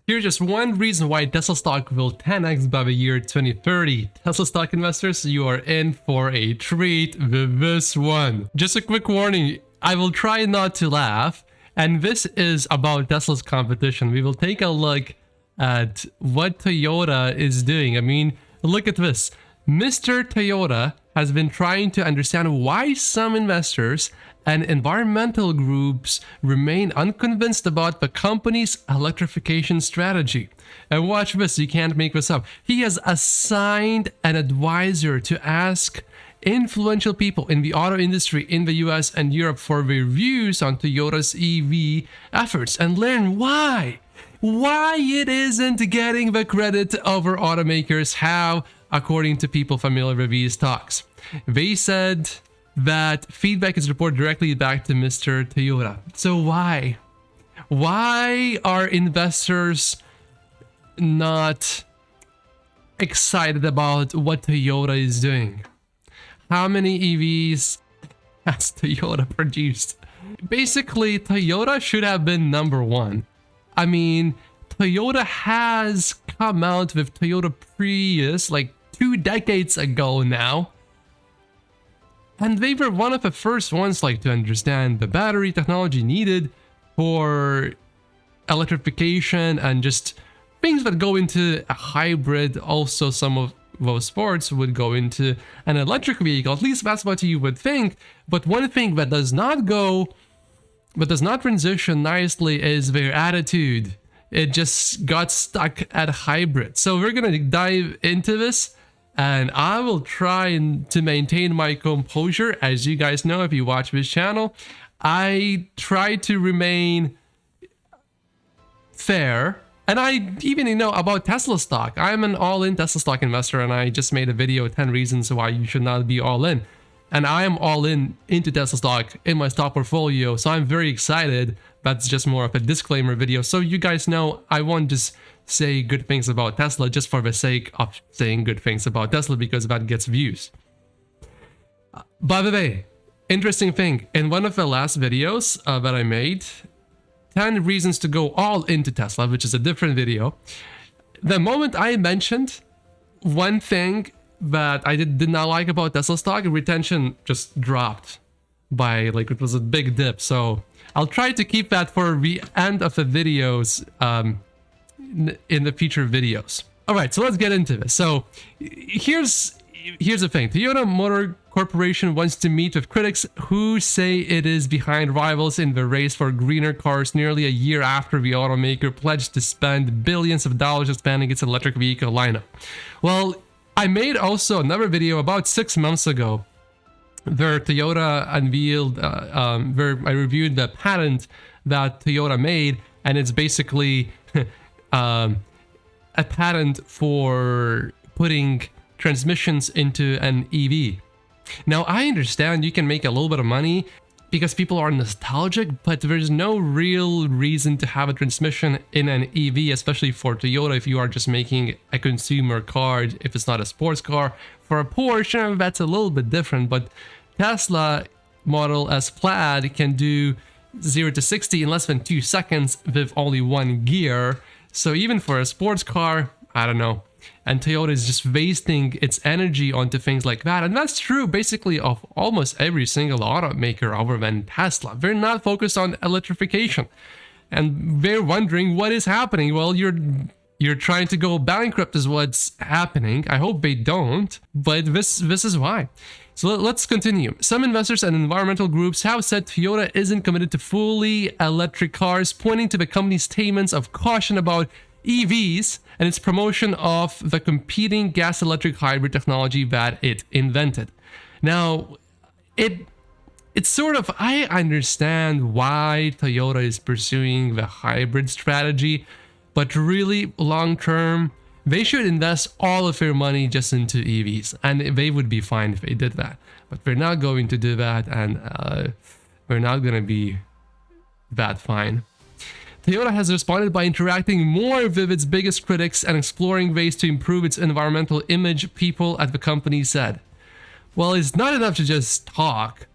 Here's just one reason why Tesla stock will 10x by the year 2030. Tesla stock investors, you are in for a treat with this one. Just a quick warning, I will try not to laugh, and this is about Tesla's competition. We will take a look at what Toyota is doing. I mean, look at this. Mr. Toyota has been trying to understand why some investors and environmental groups remain unconvinced about the company's electrification strategy. And watch this, you can't make this up. He has assigned an advisor to ask influential people in the auto industry in the US and Europe for their views on Toyota's EV efforts and learn why it isn't getting the credit over automakers have, according to people familiar with these talks. They said that feedback is reported directly back to Mr. Toyota. So why? Why are investors not excited about what Toyota is doing? How many EVs has Toyota produced? Basically, Toyota should have been number one. I mean, Toyota has come out with Toyota Prius like 2 decades ago now. And they were one of the first ones to understand the battery technology needed for electrification and just things that go into a hybrid. Also, some of those sports would go into an electric vehicle. At least that's what you would think. But one thing that does not transition nicely is their attitude. It just got stuck at hybrid. So we're gonna dive into this, and I will try to maintain my composure. As you guys know, if you watch this channel, I try to remain fair. And I even know about Tesla stock. I'm an all-in Tesla stock investor, and I just made a video 10 reasons why you should not be all in. And I am all into Tesla stock in my stock portfolio, so I'm very excited. That's just more of a disclaimer video. So you guys know I won't just say good things about Tesla just for the sake of saying good things about Tesla, because that gets views. By the way, interesting thing, in one of the last videos that I made, 10 reasons to go all into Tesla, which is a different video, the moment I mentioned one thing that I did not like about Tesla stock, retention just dropped by it was a big dip. So I'll try to keep that for the end of the videos in the future videos. All right, so let's get into this. So here's the thing. Toyota Motor Corporation wants to meet with critics who say it is behind rivals in the race for greener cars nearly a year after the automaker pledged to spend billions of dollars expanding its electric vehicle lineup. Well, I made also another video about 6 months ago where Toyota unveiled, where I reviewed the patent that Toyota made, and it's basically a patent for putting transmissions into an EV. Now, I understand you can make a little bit of money because people are nostalgic, but there's no real reason to have a transmission in an EV, especially for Toyota if you are just making a consumer car, if it's not a sports car. For a Porsche, that's a little bit different, but Tesla Model S Plaid can do 0 to 60 in less than 2 seconds with only 1 gear. So even for a sports car, I don't know. And Toyota is just wasting its energy onto things like that. And that's true basically of almost every single automaker other than Tesla. They're not focused on electrification. And they're wondering what is happening. Well, you're trying to go bankrupt is what's happening. I hope they don't, but this is why. So let's continue. Some investors and environmental groups have said Toyota isn't committed to fully electric cars, pointing to the company's statements of caution about EVs and its promotion of the competing gas-electric hybrid technology that it invented. Now, it's sort of, I understand why Toyota is pursuing the hybrid strategy, but really long-term, they should invest all of their money just into EVs, and they would be fine if they did that. But they're not going to do that, and they're not going to be that fine. Toyota has responded by interacting more with its biggest critics and exploring ways to improve its environmental image, people at the company said. Well, it's not enough to just talk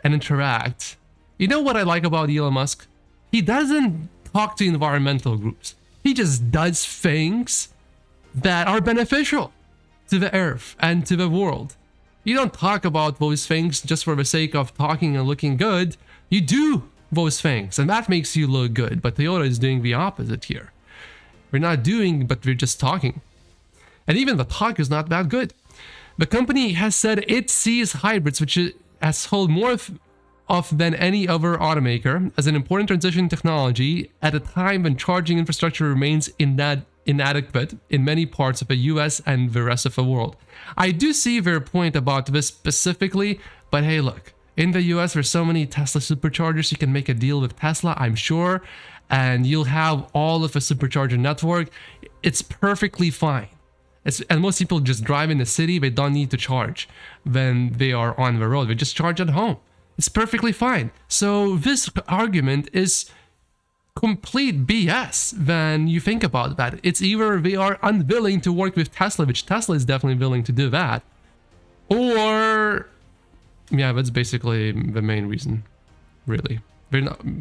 and interact. You know what I like about Elon Musk? He doesn't talk to environmental groups. He just does things that are beneficial to the earth and to the world. You don't talk about those things just for the sake of talking and looking good. You do those things, and that makes you look good. But Toyota is doing the opposite here. We're not doing, but we're just talking. And even the talk is not that good. The company has said it sees hybrids, which it has sold more of than any other automaker, as an important transition technology at a time when charging infrastructure remains inadequate in many parts of the US and the rest of the world. I do see their point about this specifically, but hey, look, in the US, there's so many Tesla superchargers. You can make a deal with Tesla, I'm sure, and you'll have all of the supercharger network. It's perfectly fine. And most people just drive in the city. They don't need to charge when they are on the road. They just charge at home. It's perfectly fine. So this argument is complete BS when you think about that. It's either they are unwilling to work with Tesla, which Tesla is definitely willing to do that, or yeah, that's basically the main reason, really.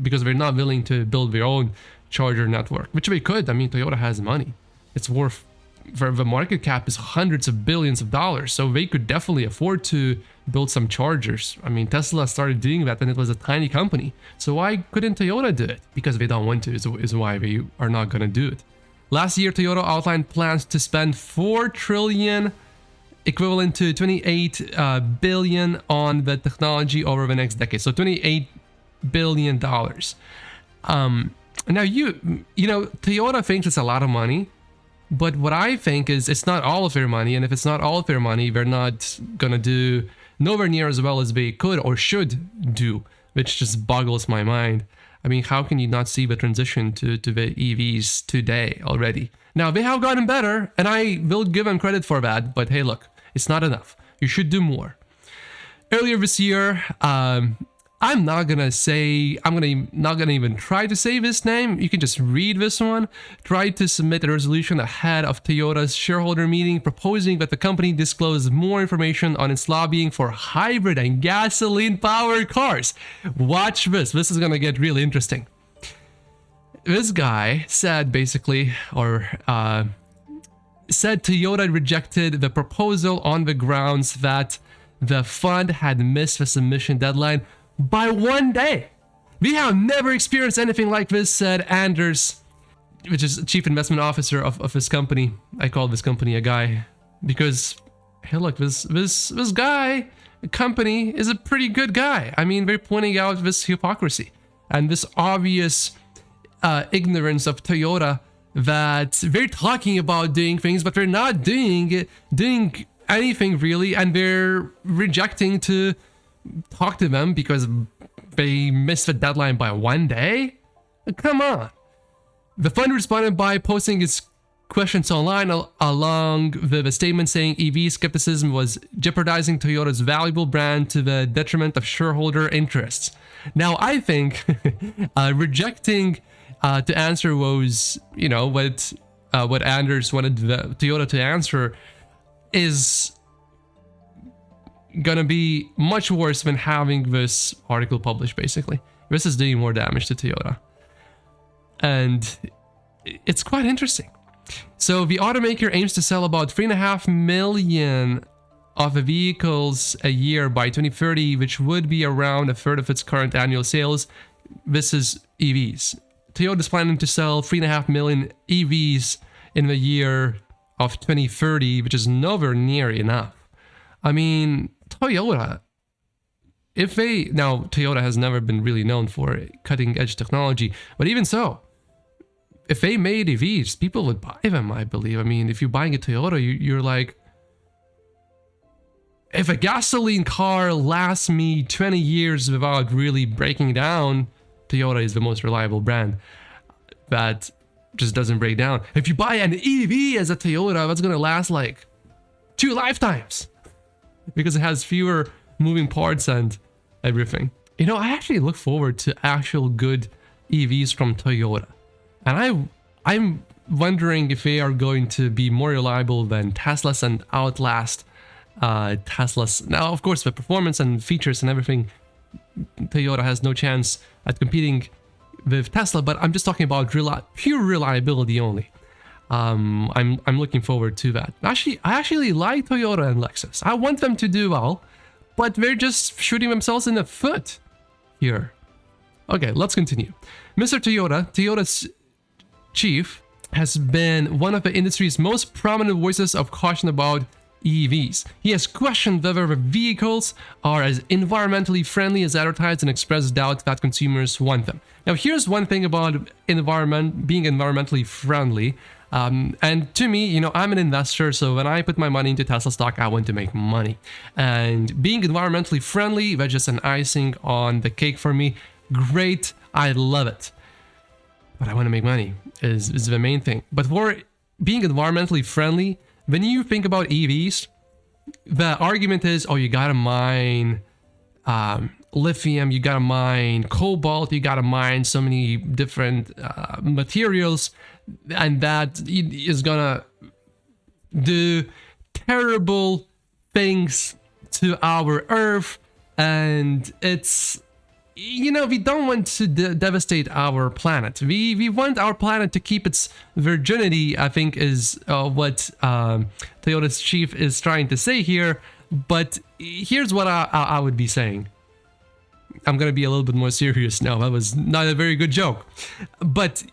Because they're not willing to build their own charger network, which they could. I mean, Toyota has money. It's worth, the market cap is hundreds of billions of dollars, so they could definitely afford to build some chargers. I mean, Tesla started doing that and it was a tiny company. So why couldn't Toyota do it? Because they don't want to, is why they are not going to do it. Last year, Toyota outlined plans to spend $4 trillion, equivalent to $28 billion on the technology over the next decade. So $28 billion. Now you know, Toyota thinks it's a lot of money, but what I think is it's not all of their money, and if it's not all of their money, they're not gonna do nowhere near as well as they could or should do, which just boggles my mind. I mean, how can you not see the transition to the EVs today already? Now, they have gotten better, and I will give them credit for that, but hey, look, it's not enough. You should do more. Earlier this year, I'm not gonna even try to say this name. You can just read this one. Tried to submit a resolution ahead of Toyota's shareholder meeting proposing that the company disclose more information on its lobbying for hybrid and gasoline-powered cars. Watch this. This is gonna get really interesting. This guy said basically, said Toyota rejected the proposal on the grounds that the fund had missed the submission deadline by 1 day. We have never experienced anything like this, said Anders, which is chief investment officer of this company. I call this company a guy because, hey, look, this guy, company, is a pretty good guy. I mean, they're pointing out this hypocrisy and this obvious ignorance of Toyota, that they're talking about doing things, but they're not doing anything really, and they're rejecting to talk to them because they missed the deadline by 1 day? Come on. The fund responded by posting its questions online along with a statement saying EV skepticism was jeopardizing Toyota's valuable brand to the detriment of shareholder interests. Now, I think rejecting to answer was, you know, what Anders wanted Toyota to answer is gonna be much worse than having this article published, basically. This is doing more damage to Toyota. And it's quite interesting. So the automaker aims to sell about 3.5 million of the vehicles a year by 2030, which would be around a third of its current annual sales. This is EVs. Toyota is planning to sell 3.5 million EVs in the year of 2030, which is nowhere near enough. I mean, Toyota, Toyota has never been really known for cutting edge technology, but even so, if they made EVs, people would buy them, I believe. I mean, if you're buying a Toyota, you're like, if a gasoline car lasts me 20 years without really breaking down, Toyota is the most reliable brand that just doesn't break down. If you buy an EV as a Toyota, that's gonna last like 2 lifetimes because it has fewer moving parts and everything. You know, I actually look forward to actual good EVs from Toyota, and I'm wondering if they are going to be more reliable than Teslas and outlast Teslas. Now, of course, the performance and features and everything, Toyota has no chance at competing with Tesla, but I'm just talking about pure reliability only. I'm looking forward to that. Actually, I actually like Toyota and Lexus. I want them to do well, but they're just shooting themselves in the foot here. Okay, let's continue. Mr. Toyota's chief, has been one of the industry's most prominent voices of caution about EVs. He has questioned whether the vehicles are as environmentally friendly as advertised and expressed doubt that consumers want them. Now, here's one thing about being environmentally friendly. And to me, you know, I'm an investor, so when I put my money into Tesla stock, I want to make money. And being environmentally friendly, that's just an icing on the cake for me. Great, I love it. But I want to make money is the main thing. But for being environmentally friendly, when you think about EVs, the argument is, oh, you gotta mine lithium, you gotta mine cobalt, you gotta mine so many different materials, and that is gonna do terrible things to our Earth, and it's, you know, we don't want to devastate our planet. We want our planet to keep its virginity, I think is what Toyota's chief is trying to say here. But here's what I would be saying. I'm going to be a little bit more serious now. That was not a very good joke. But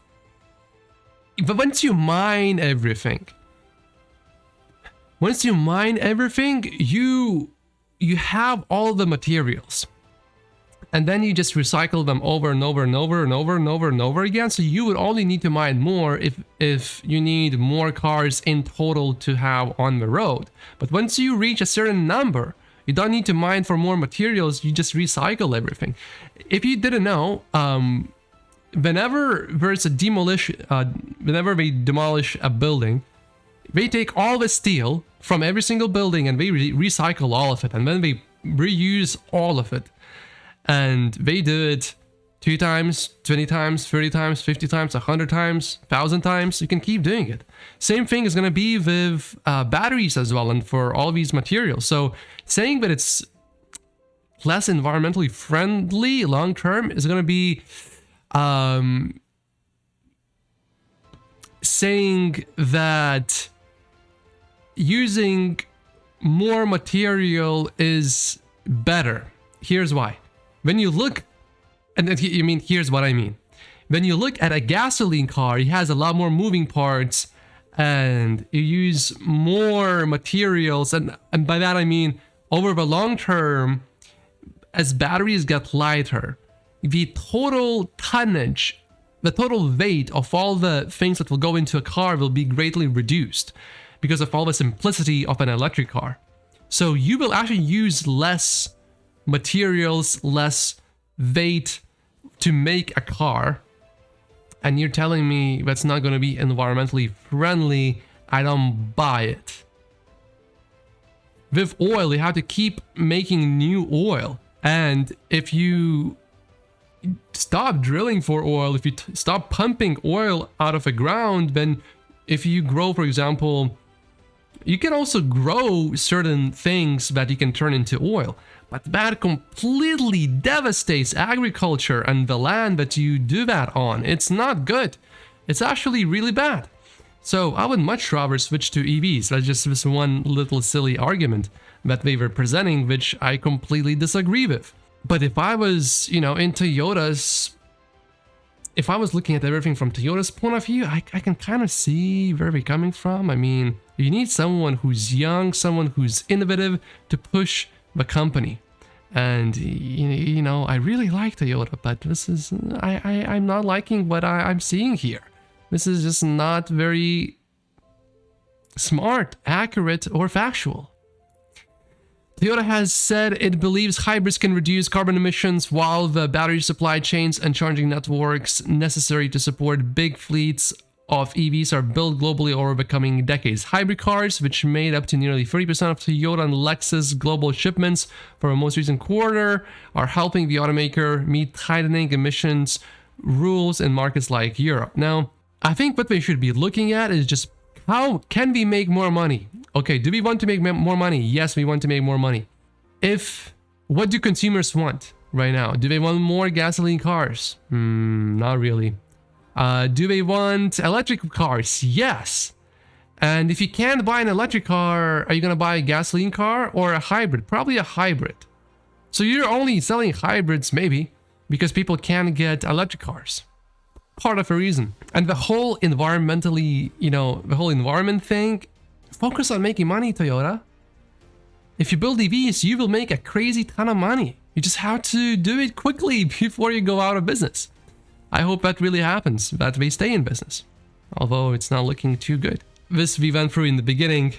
once you mine everything, you have all the materials. And then you just recycle them over and over and over and over and over and over again. So you would only need to mine more if you need more cars in total to have on the road. But once you reach a certain number, you don't need to mine for more materials. You just recycle everything. If you didn't know, whenever there's a demolition, whenever they demolish a building, they take all the steel from every single building and they recycle all of it, and then they reuse all of it. And they do it 2 times, 20 times, 30 times, 50 times, 100 times, 1,000 times. You can keep doing it. Same thing is going to be with batteries as well, and for all these materials. So saying that it's less environmentally friendly long term is going to be saying that using more material is better. Here's why. When you look, here's what I mean. When you look at a gasoline car, it has a lot more moving parts and you use more materials. And by that, I mean, over the long term, as batteries get lighter, the total tonnage, the total weight of all the things that will go into a car will be greatly reduced because of all the simplicity of an electric car. So you will actually use less materials, less weight to make a car, and you're telling me that's not going to be environmentally friendly. I don't buy it. With oil, you have to keep making new oil, and if you stop drilling for oil, if you stop pumping oil out of the ground, then if you grow, for example, you can also grow certain things that you can turn into oil. But that completely devastates agriculture and the land that you do that on. It's not good. It's actually really bad. So I would much rather switch to EVs. That's just this one little silly argument that they were presenting, which I completely disagree with. But if I was, you know, in Toyota's, if I was looking at everything from Toyota's point of view, I can kind of see where they're coming from. I mean, you need someone who's young, someone who's innovative to push the company. And you know, I really like Toyota, but this is I'm not liking what I'm seeing here. This is just not very smart, accurate, or factual. Toyota has said it believes hybrids can reduce carbon emissions, while the battery supply chains and charging networks necessary to support big fleets of EVs are built globally over the coming decades. Hybrid cars, which made up to nearly 30% of Toyota and Lexus global shipments for the most recent quarter, are helping the automaker meet tightening emissions rules in markets like Europe. Now, I think what we should be looking at is just how can we make more money? Okay, do we want to make more money? Yes, we want to make more money. What do consumers want? right now? Do they want more gasoline cars? Not really. Do they want electric cars? Yes. And if you can't buy an electric car, are you going to buy a gasoline car or a hybrid? Probably a hybrid. So you're only selling hybrids maybe because people can't get electric cars. Part of the reason. And the whole environmentally, the whole environment thing, focus on making money, Toyota. If you build EVs, you will make a crazy ton of money. You just have to do it quickly before you go out of business. I hope that really happens, that they stay in business. Although it's not looking too good. This we went through in the beginning.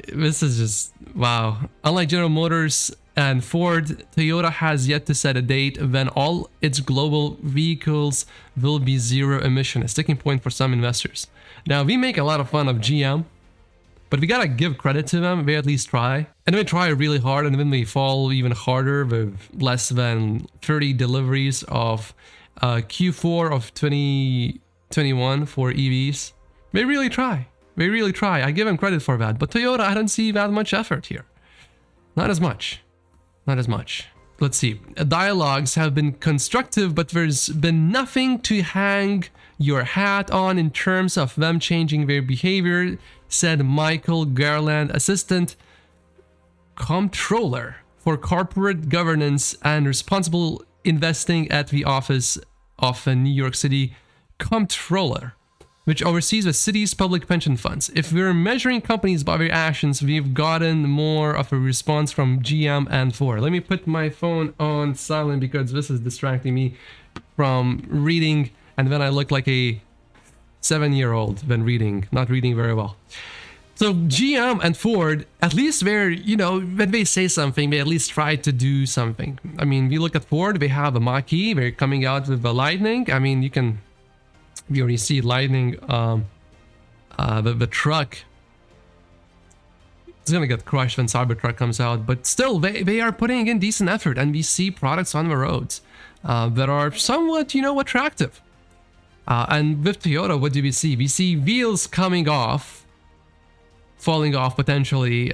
This is just, wow. Unlike General Motors and Ford, Toyota has yet to set a date when all its global vehicles will be zero emission, a sticking point for some investors. Now, we make a lot of fun of GM, but we gotta give credit to them. They at least try. And they try really hard, and then they fall even harder with less than 30 deliveries of Q4 of 2021 for EVs. They really try. They really try. I give them credit for that. But Toyota, I don't see that much effort here. Not as much. Not as much. Let's see. Dialogues have been constructive, but there's been nothing to hang your hat on in terms of them changing their behavior, said Michael Garland, Assistant Comptroller for Corporate Governance and Responsible Investing at the Office of a New York City Comptroller, which oversees the city's public pension funds. If we're measuring companies by their actions, we've gotten more of a response from GM and Ford. Let me put my phone on silent because this is distracting me from reading, and then I look like a 7-year-old when reading, not reading very well. So GM and Ford, at least they're, when they say something, they at least try to do something. I mean, we look at Ford, they have a Mach-E, they're coming out with the Lightning. I mean, we already see Lightning, the truck. It's gonna get crushed when Cybertruck comes out, but still, they are putting in decent effort, and we see products on the roads that are somewhat, attractive. And with Toyota, what do we see? We see wheels coming off, falling off potentially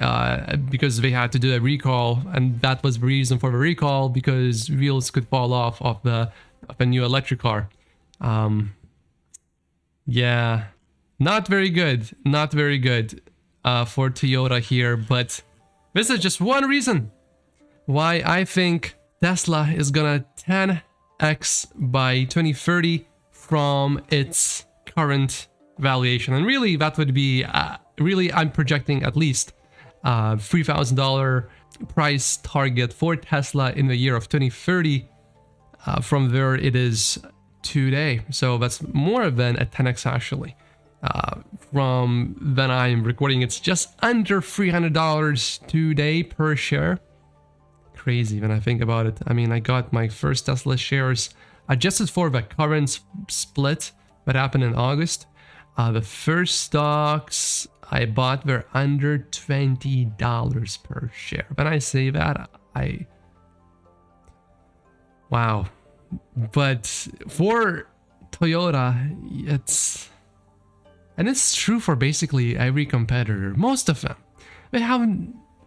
because they had to do a recall, and that was the reason for the recall, because wheels could fall off of a new electric car. Yeah, not very good. Not very good for Toyota here, but this is just one reason why I think Tesla is gonna 10x by 2030 from its current valuation. And really, that would be, I'm projecting at least $3,000 price target for Tesla in the year of 2030 from where it is today. So that's more than a 10x actually. From when I'm recording, it's just under $300 today per share. Crazy when I think about it. I mean, I got my first Tesla shares adjusted for the current split that happened in August. The first stocks I bought were under $20 per share. When I say that, wow. But for Toyota, it's true for basically every competitor, most of them. They have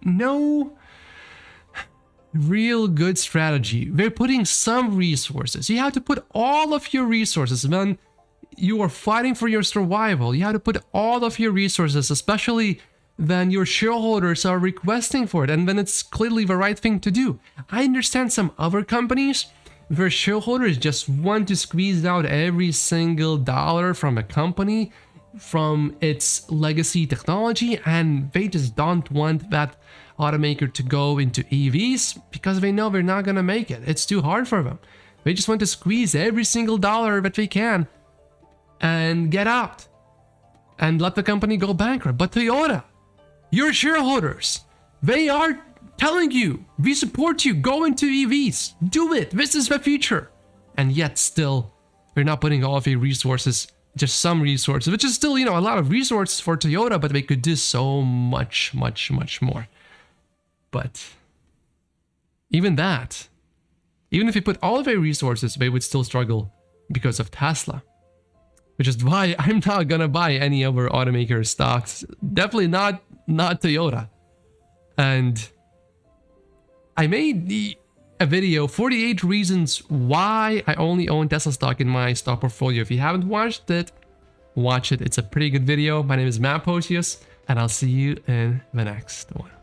no real good strategy. They're putting some resources. You have to put all of your resources when you are fighting for your survival. You have to put all of your resources, especially when your shareholders are requesting for it and when it's clearly the right thing to do. I understand some other companies where shareholders just want to squeeze out every single dollar from a company, from its legacy technology, and they just don't want that automaker to go into EVs because they know they're not gonna make it. It's too hard for them. They just want to squeeze every single dollar that they can and get out and let the company go bankrupt. But Toyota, your shareholders, they are telling you, we support you, go into EVs, do it, this is the future. And yet still, they're not putting all of your resources, just some resources, which is still, a lot of resources for Toyota, but they could do so much, much, much more. But even that, even if you put all of their resources, they would still struggle because of Tesla. Which is why I'm not gonna buy any other automaker stocks. Definitely not Toyota. And I may a video, 48 reasons why I only own Tesla stock in my stock portfolio. If you haven't watched it, watch it. It's a pretty good video. My name is Matt Posius, and I'll see you in the next one.